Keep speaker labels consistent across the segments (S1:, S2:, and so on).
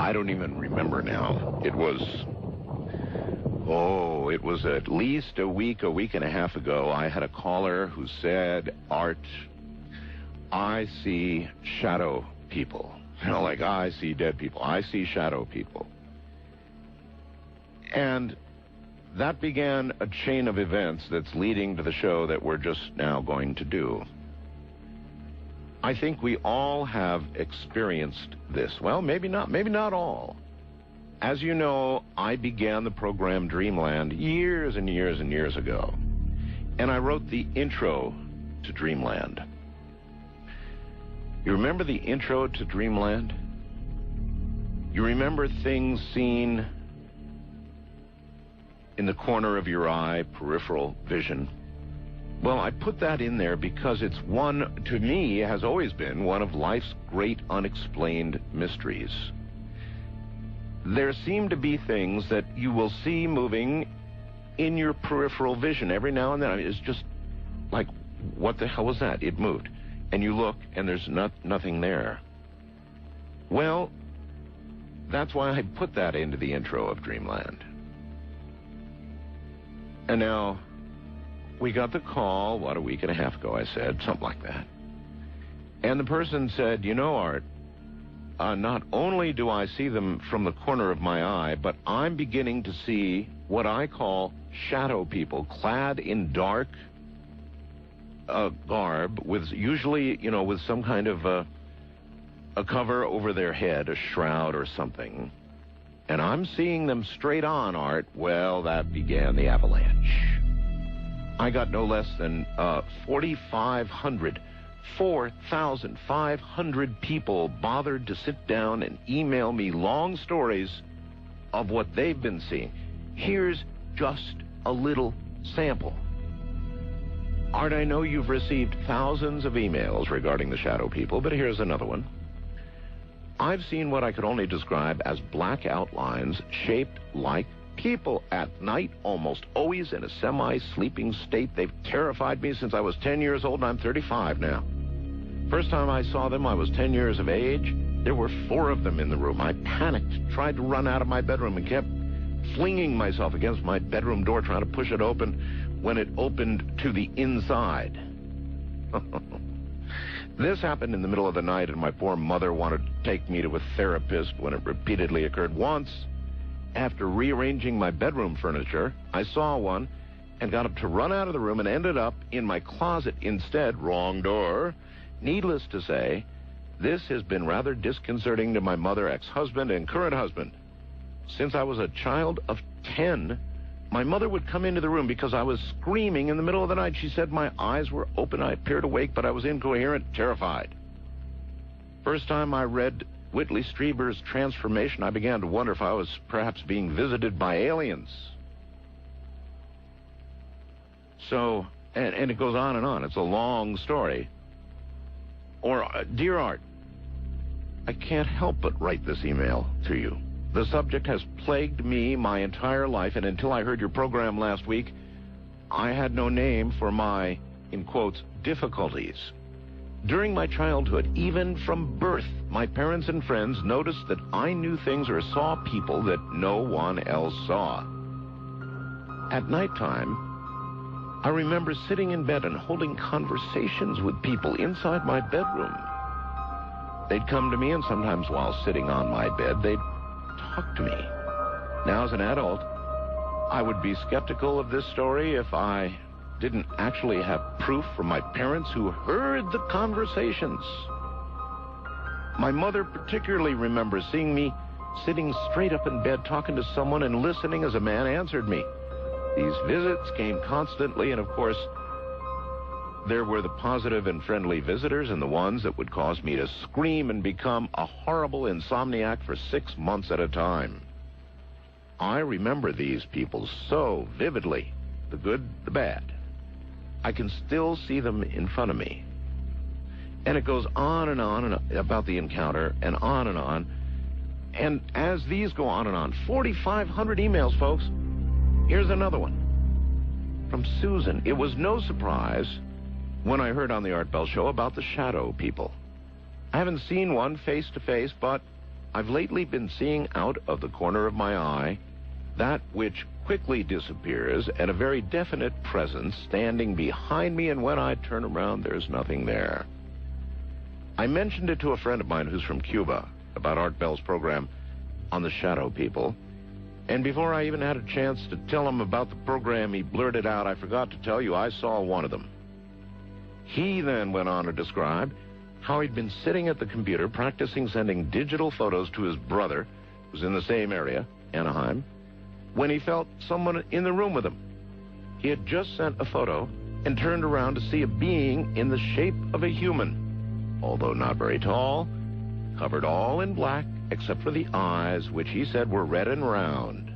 S1: I don't even remember now. It was at least a week and a half ago. I had a caller who said, Art, I see shadow people. Like I see dead people. I see shadow people. And that began a chain of events that's leading to the show that we're just now going to do. I think we all have experienced this. Well, maybe not all. As you know, I began the program Dreamland years and years and years ago. And I wrote the intro to Dreamland. You remember the intro to Dreamland? You remember things seen in the corner of your eye, peripheral vision? Well, I put that in there because it's one, to me, has always been one of life's great unexplained mysteries. There seem to be things that you will see moving in your peripheral vision every now and then. I mean, it's just like, what the hell was that? It moved. And you look, and there's nothing there. Well, that's why I put that into the intro of Dreamland. And now, we got the call, what, a week and a half ago, I said, something like that. And the person said, you know, Art, not only do I see them from the corner of my eye, but I'm beginning to see what I call shadow people, clad in dark garb, with usually, with some kind of a cover over their head, a shroud or something. And I'm seeing them straight on, Art. Well, that began the avalanche. I got no less than 4,500 people bothered to sit down and email me long stories of what they've been seeing. Here's just a little sample. Art, I know you've received thousands of emails regarding the shadow people, but here's another one. I've seen what I could only describe as black outlines shaped like people at night, almost always in a semi-sleeping state. They've terrified me since I was 10 years old, and I'm 35 now. First time I saw them, I was 10 years of age. There were 4 of them in the room. I panicked, tried to run out of my bedroom, and kept flinging myself against my bedroom door, trying to push it open when it opened to the inside. This happened in the middle of the night, and my poor mother wanted to take me to a therapist when it repeatedly occurred. Once, after rearranging my bedroom furniture, I saw one and got up to run out of the room and ended up in my closet instead. Wrong door. Needless to say, this has been rather disconcerting to my mother, ex-husband, and current husband. Since I was a child of 10, my mother would come into the room because I was screaming in the middle of the night. She said my eyes were open. I appeared awake, but I was incoherent, terrified. First time I read Whitley Strieber's Transformation, I began to wonder if I was perhaps being visited by aliens. So, and it goes on and on. It's a long story. Or, Dear Art, I can't help but write this email to you. The subject has plagued me my entire life, and until I heard your program last week, I had no name for my, in quotes, difficulties. During my childhood, even from birth, my parents and friends noticed that I knew things or saw people that no one else saw. At nighttime, I remember sitting in bed and holding conversations with people inside my bedroom. They'd come to me, and sometimes while sitting on my bed, they'd talk to me. Now, as an adult, I would be skeptical of this story if I didn't actually have proof from my parents who heard the conversations. My mother particularly remembers seeing me sitting straight up in bed talking to someone and listening as a man answered me. These visits came constantly, and of course, there were the positive and friendly visitors and the ones that would cause me to scream and become a horrible insomniac for 6 months at a time. I remember these people so vividly, the good, the bad. I can still see them in front of me. And it goes on and about the encounter, and on and on. And as these go on and on, 4,500 emails, folks. Here's another one from Susan. It was no surprise when I heard on the Art Bell Show about the shadow people. I haven't seen one face to face, but I've lately been seeing out of the corner of my eye that which quickly disappears and a very definite presence standing behind me, and when I turn around, there's nothing there. I mentioned it to a friend of mine who's from Cuba about Art Bell's program on the shadow people, and before I even had a chance to tell him about the program, he blurted out, "I forgot to tell you, I saw one of them." He then went on to describe how he'd been sitting at the computer practicing sending digital photos to his brother, who's in the same area, Anaheim, when he felt someone in the room with him. He had just sent a photo and turned around to see a being in the shape of a human, although not very tall, covered all in black except for the eyes, which he said were red and round.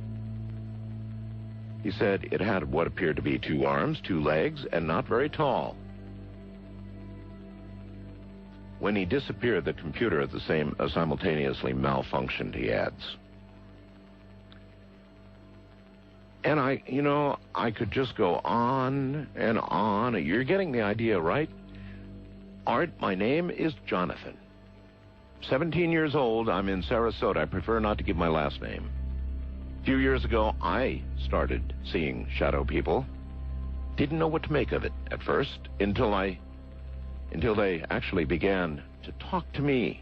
S1: He said it had what appeared to be 2 arms, 2 legs, and not very tall. When he disappeared, the computer at the same simultaneously malfunctioned, he adds. And I could just go on and on. You're getting the idea, right? Art, my name is Jonathan. 17 years old, I'm in Sarasota. I prefer not to give my last name. A few years ago, I started seeing shadow people. Didn't know what to make of it at first until they actually began to talk to me.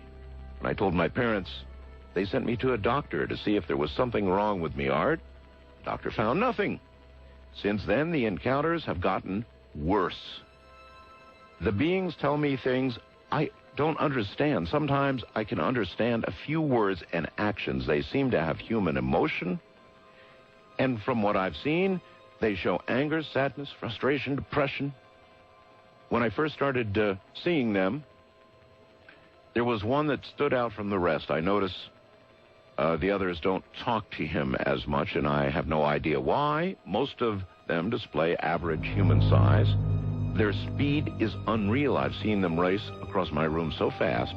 S1: When I told my parents, they sent me to a doctor to see if there was something wrong with me, Art. The doctor found nothing. Since then, the encounters have gotten worse. The beings tell me things I don't understand. Sometimes I can understand a few words and actions. They seem to have human emotion. And from what I've seen, they show anger, sadness, frustration, depression. When I first started seeing them, there was one that stood out from the rest. I notice the others don't talk to him as much, and I have no idea why. Most of them display average human size. Their speed is unreal. I've seen them race across my room so fast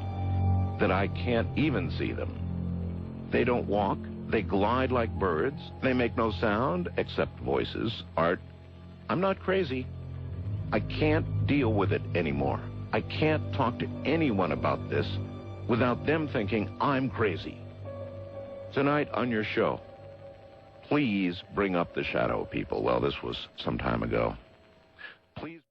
S1: that I can't even see them. They don't walk. They glide like birds. They make no sound except voices. Art, I'm not crazy. I can't deal with it anymore. I can't talk to anyone about this without them thinking I'm crazy. Tonight on your show, please bring up the shadow people. Well, this was some time ago. Please.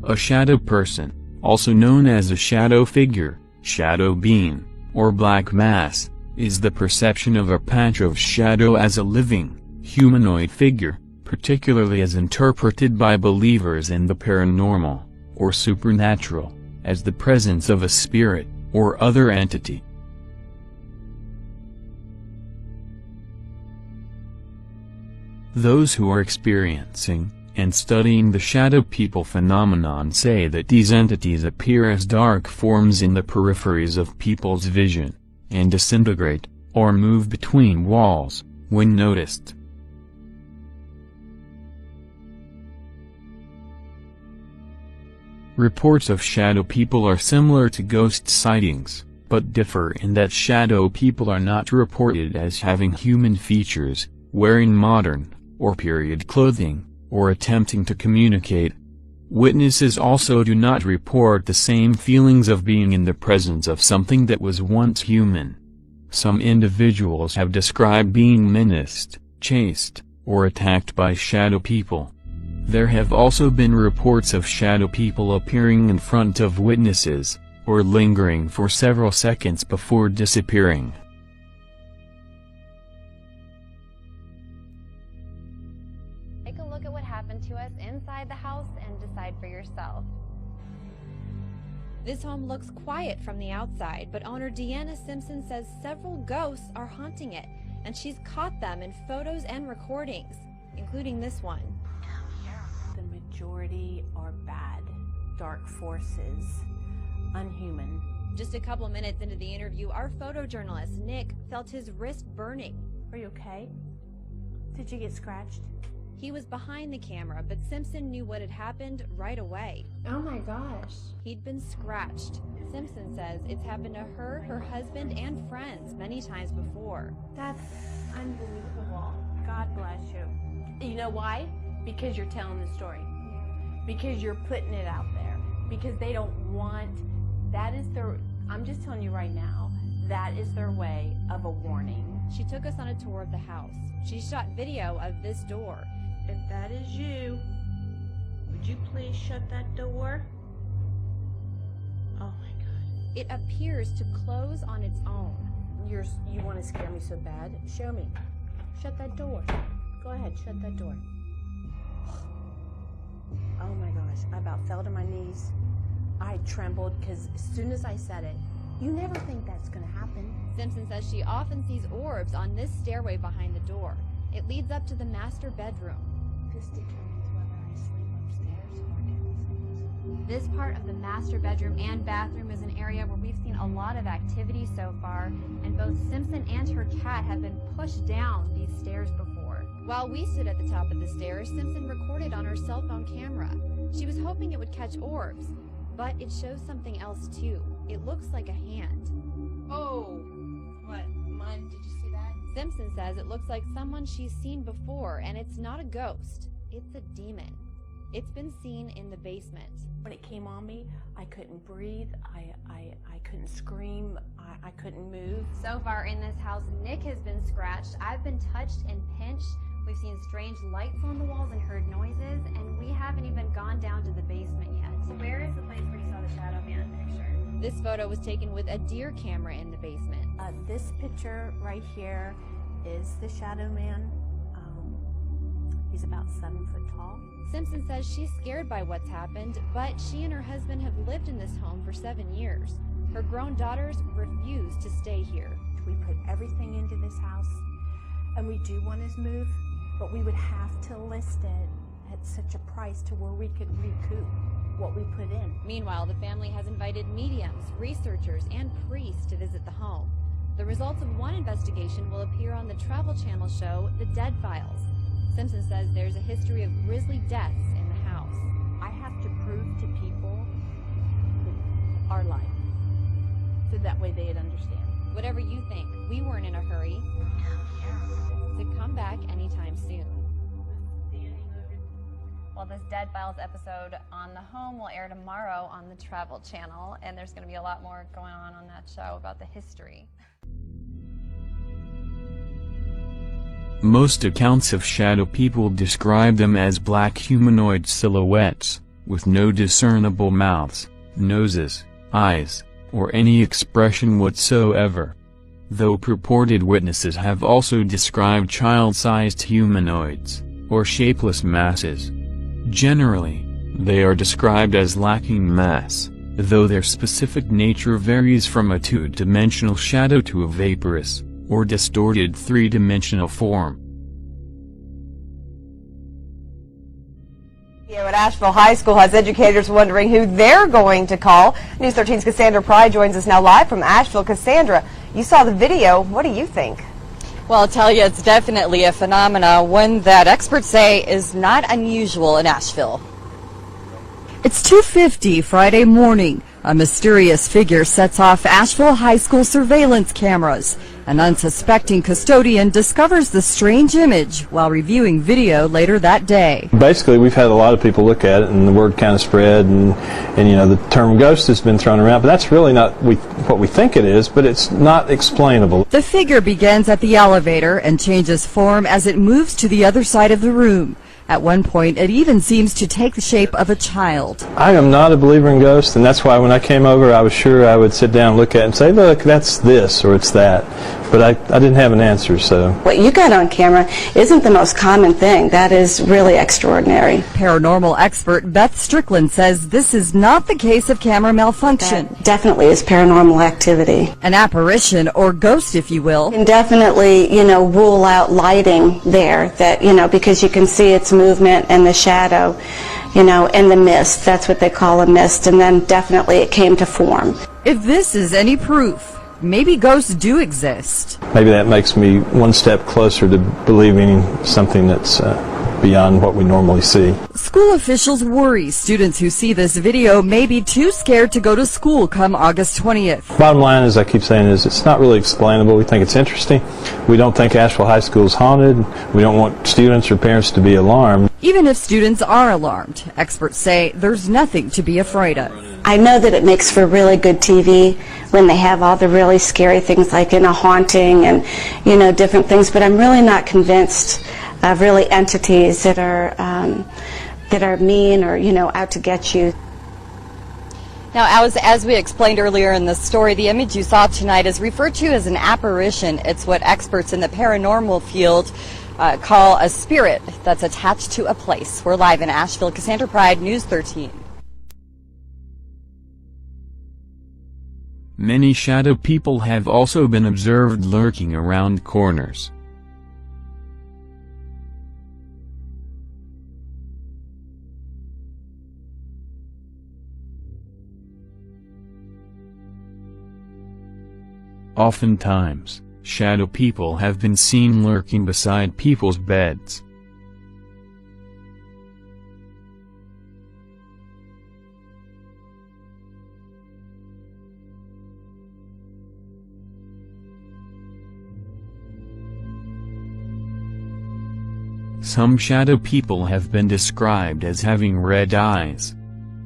S2: A shadow person, also known as a shadow figure, shadow being, or black mass, is the perception of a patch of shadow as a living, humanoid figure, particularly as interpreted by believers in the paranormal, or supernatural, as the presence of a spirit, or other entity. Those who are experiencing and studying the shadow people phenomenon say that these entities appear as dark forms in the peripheries of people's vision, and disintegrate, or move between walls, when noticed. Reports of shadow people are similar to ghost sightings, but differ in that shadow people are not reported as having human features, wearing modern, or period clothing, or attempting to communicate. Witnesses also do not report the same feelings of being in the presence of something that was once human. Some individuals have described being menaced, chased, or attacked by shadow people. There have also been reports of shadow people appearing in front of witnesses, or lingering for several seconds before disappearing.
S3: Take a look at what happened to us inside the house and decide for yourself. This home looks quiet from the outside, but owner Deanna Simpson says several ghosts are haunting it, and she's caught them in photos and recordings, including this one.
S4: The majority are bad, dark forces, unhuman.
S3: Just a couple minutes into the interview, our photojournalist, Nick, felt his wrist burning.
S4: Are you okay? Did you get scratched?
S3: He was behind the camera, but Simpson knew what had happened right away.
S5: Oh my gosh.
S3: He'd been scratched. Simpson says it's happened to her, her husband, and friends many times before.
S4: That's unbelievable. God bless you. You know why? Because you're telling the story. Because you're putting it out there. Because they don't want, that is their, I'm just telling you right now, that is their way of a warning.
S3: She took us on a tour of the house. She shot video of this door.
S4: If that is you, would you please shut that door? Oh my God.
S3: It appears to close on its own.
S4: You want to scare me so bad? Show me. Shut that door. Go ahead, shut that door. Oh my gosh, I about fell to my knees. I trembled because as soon as I said it, you never think that's going to happen.
S3: Simpson says she often sees orbs on this stairway behind the door. It leads up to the master bedroom.
S4: This determines whether I sleep upstairs or downstairs.
S3: This part of the master bedroom and bathroom is an area where we've seen a lot of activity so far, and both Simpson and her cat have been pushed down these stairs before. While we stood at the top of the stairs, Simpson recorded on her cell phone camera. She was hoping it would catch orbs, but it shows something else too. It looks like a hand.
S4: Oh, what? Mine? Did you see that?
S3: Simpson says it looks like someone she's seen before, and it's not a ghost. It's a demon. It's been seen in the basement.
S4: When it came on me, I couldn't breathe. I couldn't scream. I couldn't move.
S3: So far in this house, Nick has been scratched. I've been touched and pinched. We've seen strange lights on the walls and heard noises, and we haven't even gone down to the basement yet.
S5: Where is the place where you saw the Shadow Man picture?
S3: This photo was taken with a deer camera in the basement.
S4: This picture right here is the Shadow Man. He's about 7 foot tall.
S3: Simpson says she's scared by what's happened, but she and her husband have lived in this home for 7 years. Her grown daughters refuse to stay here.
S4: We put everything into this house, and we do want his move, but we would have to list it at such a price to where we could recoup what we put in.
S3: Meanwhile, the family has invited mediums, researchers, and priests to visit the home. The results of one investigation will appear on the Travel Channel show, The Dead Files. Simpson says there's a history of grisly deaths in the house.
S4: I have to prove to people our life, so that way they'd understand.
S3: Whatever you think, we weren't in a hurry to come back anytime soon. Well, this Dead Files episode on the home will air tomorrow on the Travel Channel, and there's going to be a lot more going on that show about the history.
S2: Most accounts of shadow people describe them as black humanoid silhouettes, with no discernible mouths, noses, eyes, or any expression whatsoever. Though purported witnesses have also described child-sized humanoids, or shapeless masses. Generally, they are described as lacking mass, though their specific nature varies from a two-dimensional shadow to a vaporous, or distorted three-dimensional form.
S6: At Asheville High School has educators wondering who they're going to call. News 13's Cassandra Pry joins us now live from Asheville. Cassandra, you saw the video. What do you think?
S7: Well, I'll tell you, it's definitely a phenomenon, one that experts say is not unusual in Asheville.
S8: It's 2:50 Friday morning. A mysterious figure sets off Asheville High School surveillance cameras. An unsuspecting custodian discovers the strange image while reviewing video later that day.
S9: Basically, we've had a lot of people look at it, and the word kind of spread, and you know, the term ghost has been thrown around, but that's really not what we think it is, but it's not explainable.
S8: The figure begins at the elevator and changes form as it moves to the other side of the room. At one point, it even seems to take the shape of a child.
S9: I am not a believer in ghosts, and that's why when I came over, I was sure I would sit down and look at it and say, look, that's this or it's that. but I didn't have an answer, so.
S10: What you got on camera isn't the most common thing. That is really extraordinary.
S8: Paranormal expert Beth Strickland says this is not the case of camera malfunction.
S10: That definitely is paranormal activity.
S8: An apparition, or ghost if you will.
S10: You can definitely, rule out lighting there, that, because you can see its movement and the shadow, and the mist. That's what they call a mist, and then definitely it came to form.
S8: If this is any proof, maybe ghosts do exist.
S9: Maybe that makes me one step closer to believing something that's beyond what we normally see.
S8: School officials worry students who see this video may be too scared to go to school come August 20th.
S9: Bottom line, as I keep saying, is it's not really explainable. We think it's interesting. We don't think Asheville High School is haunted. We don't want students or parents to be alarmed.
S8: Even if students are alarmed, experts say there's nothing to be afraid of.
S10: I know that it makes for really good TV when they have all the really scary things like in a haunting and, different things, but I'm really not convinced of really entities that are mean or, out to get you.
S7: Now, as we explained earlier in the story, the image you saw tonight is referred to as an apparition. It's what experts in the paranormal field call a spirit that's attached to a place. We're live in Asheville. Cassandra Pride, News 13.
S2: Many shadow people have also been observed lurking around corners. Oftentimes, shadow people have been seen lurking beside people's beds. Some shadow people have been described as having red eyes.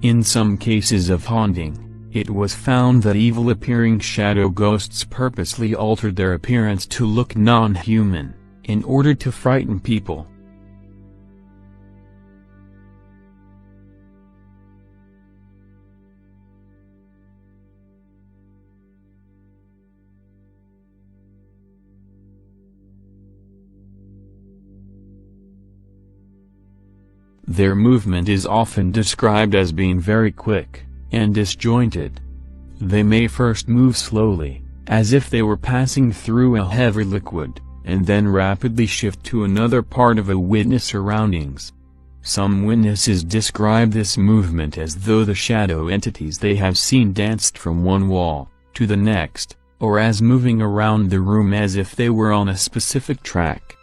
S2: In some cases of haunting, it was found that evil-appearing shadow ghosts purposely altered their appearance to look non-human, in order to frighten people. Their movement is often described as being very quick and disjointed. They may first move slowly, as if they were passing through a heavy liquid, and then rapidly shift to another part of a witness' surroundings. Some witnesses describe this movement as though the shadow entities they have seen danced from one wall to the next, or as moving around the room as if they were on a specific track.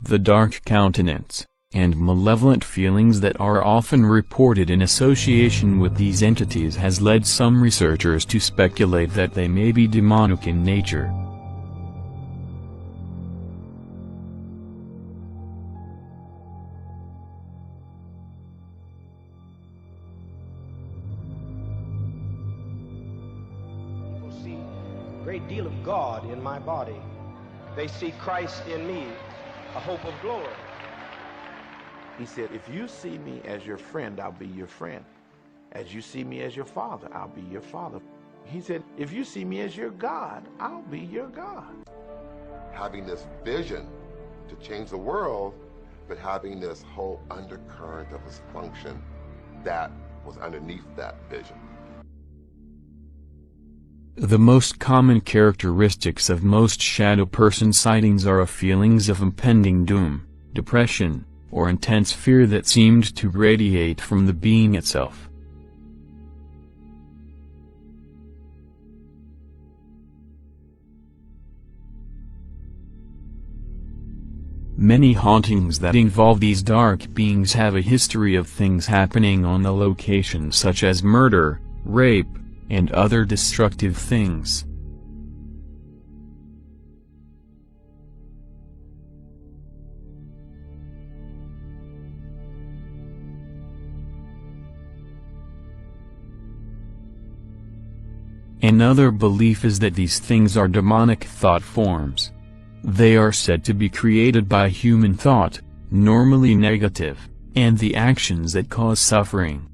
S2: The dark countenance, and malevolent feelings that are often reported in association with these entities has led some researchers to speculate that they may be demonic in nature.
S11: People see a great deal of God in my body. They see Christ in me, a hope of glory.
S12: He said, if you see me as your friend, I'll be your friend. As you see me as your father, I'll be your father. He said, if you see me as your God, I'll be your God.
S13: Having this vision to change the world, but having this whole undercurrent of dysfunction that was underneath that vision.
S2: The most common characteristics of most shadow person sightings are feelings of impending doom, depression, or intense fear that seemed to radiate from the being itself. Many hauntings that involve these dark beings have a history of things happening on the location, such as murder, rape, and other destructive things. Another belief is that these things are demonic thought forms. They are said to be created by human thought, normally negative, and the actions that cause suffering.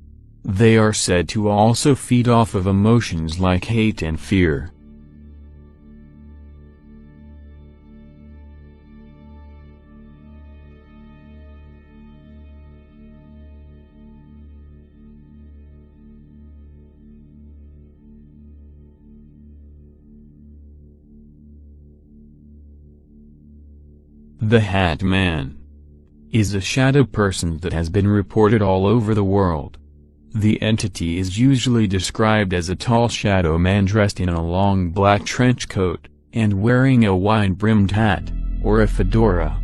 S2: They are said to also feed off of emotions like hate and fear. The Hat Man is a shadow person that has been reported all over the world. The entity is usually described as a tall shadow man dressed in a long black trench coat, and wearing a wide-brimmed hat, or a fedora.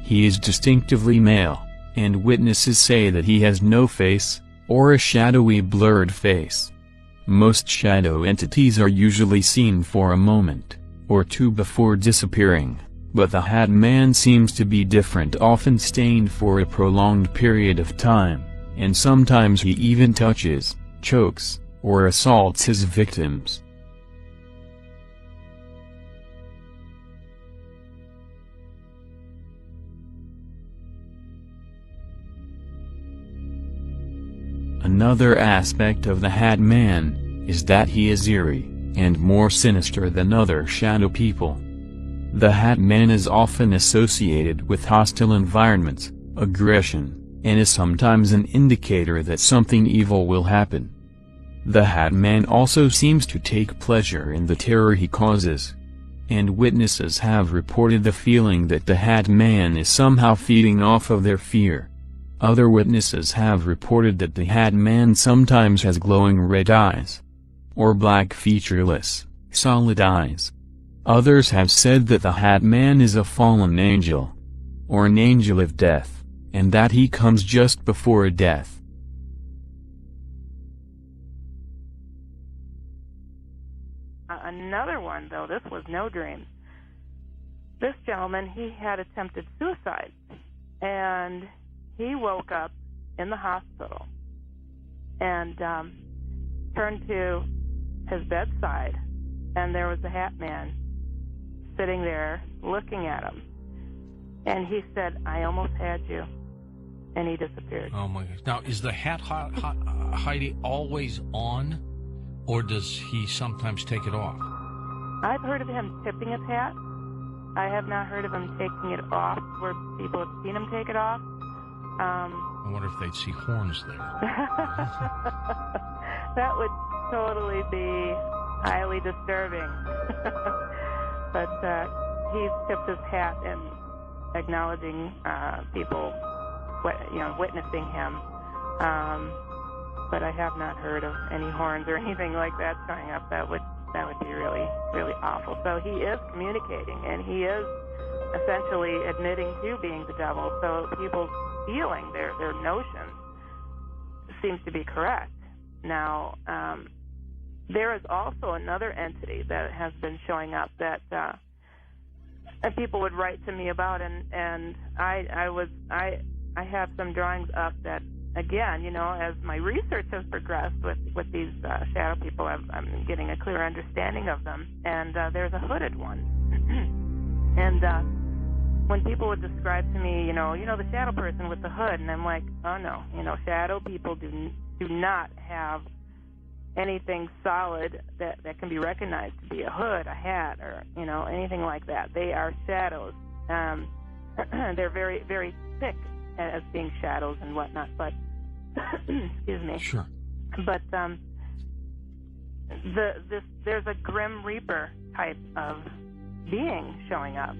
S2: He is distinctively male, and witnesses say that he has no face, or a shadowy blurred face. Most shadow entities are usually seen for a moment, or two before disappearing. But the Hat Man seems to be different, often staying for a prolonged period of time, and sometimes he even touches, chokes, or assaults his victims. Another aspect of the Hat Man is that he is eerie, and more sinister than other shadow people. The Hat Man is often associated with hostile environments, aggression, and is sometimes an indicator that something evil will happen. The Hat Man also seems to take pleasure in the terror he causes. And witnesses have reported the feeling that the Hat Man is somehow feeding off of their fear. Other witnesses have reported that the Hat Man sometimes has glowing red eyes, or black featureless, solid eyes. Others have said that the Hat Man is a fallen angel, or an angel of death, and that he comes just before death.
S14: Another one, though, this was no dream. This gentleman, he had attempted suicide, and he woke up in the hospital and turned to his bedside, and there was the Hat Man sitting there looking at him. And he said, "I almost had you." And he disappeared.
S15: Oh my gosh. Now, is the hat Heidi always on, or does he sometimes take it off?
S14: I've heard of him tipping his hat. I have not heard of him taking it off where people have seen him take it off.
S15: I wonder if they'd see horns there.
S14: That would totally be highly disturbing. But he's tipped his hat in acknowledging people, witnessing him. But I have not heard of any horns or anything like that showing up. That would be really, really awful. So he is communicating, and he is essentially admitting to being the devil. So people's feeling, their notion, seems to be correct. Now, there is also another entity that has been showing up that people would write to me about, and I have some drawings up that, again, as my research has progressed with these shadow people, I'm getting a clearer understanding of them. And there's a hooded one, and when people would describe to me, the shadow person with the hood, and I'm like, oh no, shadow people do not have anything solid that can be recognized to be a hood, a hat, or anything like that. They are shadows. They're very, very thick as being shadows and whatnot. But excuse me.
S15: Sure.
S14: But there's a Grim Reaper type of being showing up.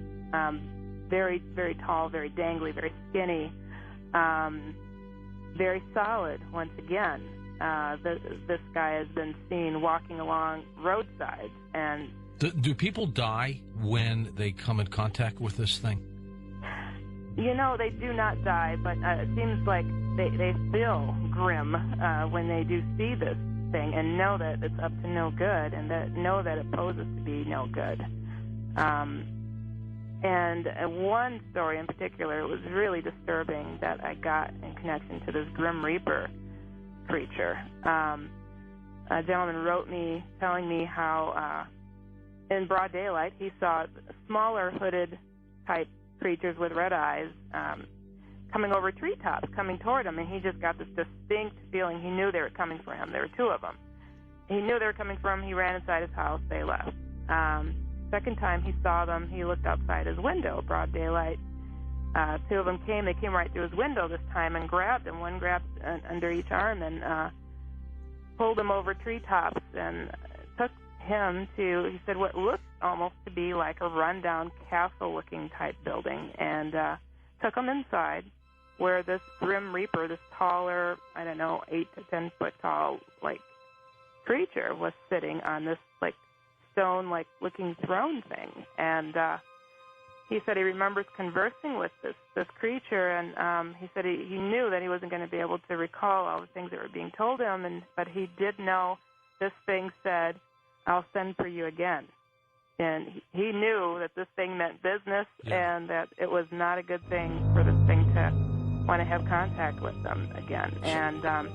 S14: Very, very tall, very dangly, very skinny, very solid. Once again. This guy has been seen walking along roadsides, and
S15: do people die when they come in contact with this thing?
S14: They do not die, but it seems like they feel grim when they do see this thing and know that it's up to no good, and know that it poses to be no good. And one story in particular was really disturbing that I got in connection to this Grim Reaper creature. a gentleman wrote me telling me how in broad daylight he saw smaller hooded type creatures with red eyes coming over treetops, coming toward him, and he just got this distinct feeling. He knew they were coming for him. There were two of them. He knew they were coming for him. He ran inside his house. They left. Second time he saw them, he looked outside his window, broad daylight. Two of them came. They came right through his window this time and grabbed him. One grabbed under each arm and pulled him over treetops and took him to, he said, what looked almost to be like a rundown castle-looking type building, and took him inside where this Grim Reaper, this taller, 8 to 10 foot tall, creature was sitting on this, stone, looking throne thing. And he said he remembers conversing with this creature, and he said he knew that he wasn't going to be able to recall all the things that were being told him, but he did know this thing said, "I'll send for you again." And he knew that this thing meant business, and that it was not a good thing for this thing to want to have contact with them again. And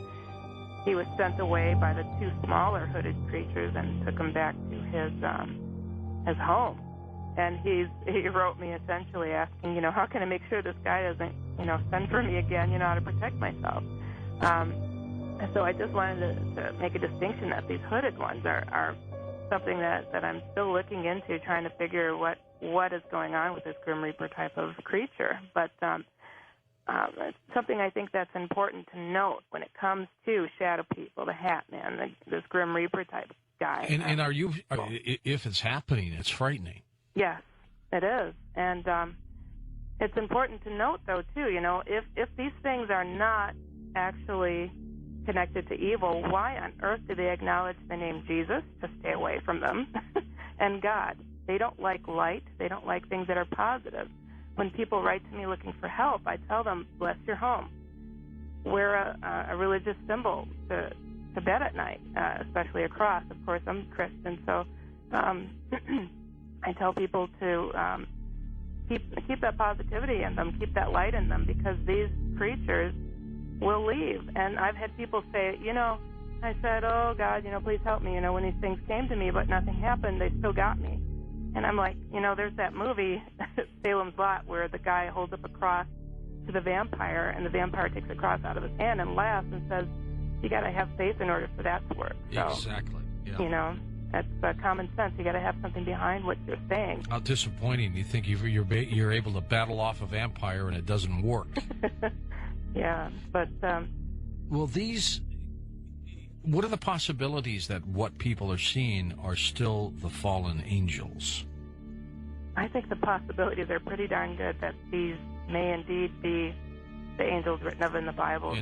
S14: he was sent away by the two smaller hooded creatures and took him back to his home. And he wrote me essentially asking, how can I make sure this guy doesn't, send for me again, how to protect myself. And so I just wanted to make a distinction that these hooded ones are something that I'm still looking into, trying to figure what is going on with this Grim Reaper type of creature. But it's something I think that's important to note when it comes to shadow people, the Hat Man, this Grim Reaper type guy.
S15: And if it's happening, it's frightening.
S14: Yes, it is. And it's important to note, though, too, if these things are not actually connected to evil, why on earth do they acknowledge the name Jesus to stay away from them and God? They don't like light. They don't like things that are positive. When people write to me looking for help, I tell them, bless your home. Wear a religious symbol to bed at night, especially a cross. Of course, I'm Christian, so I tell people to keep that positivity in them, keep that light in them, because these creatures will leave. And I've had people say, I said, oh, God, please help me, when these things came to me, but nothing happened, they still got me. And I'm like, there's that movie, Salem's Lot, where the guy holds up a cross to the vampire, and the vampire takes a cross out of his hand and laughs and says, you got to have faith in order for that to work. So,
S15: exactly. Yeah.
S14: That's common sense. You got to have something behind what you're saying.
S15: How disappointing. You think you're able to battle off a vampire and it doesn't work.
S14: Yeah, but...
S15: Well, what are the possibilities that what people are seeing are still the fallen angels?
S14: I think the possibilities are pretty darn good that these may indeed be the angels written of in the Bible.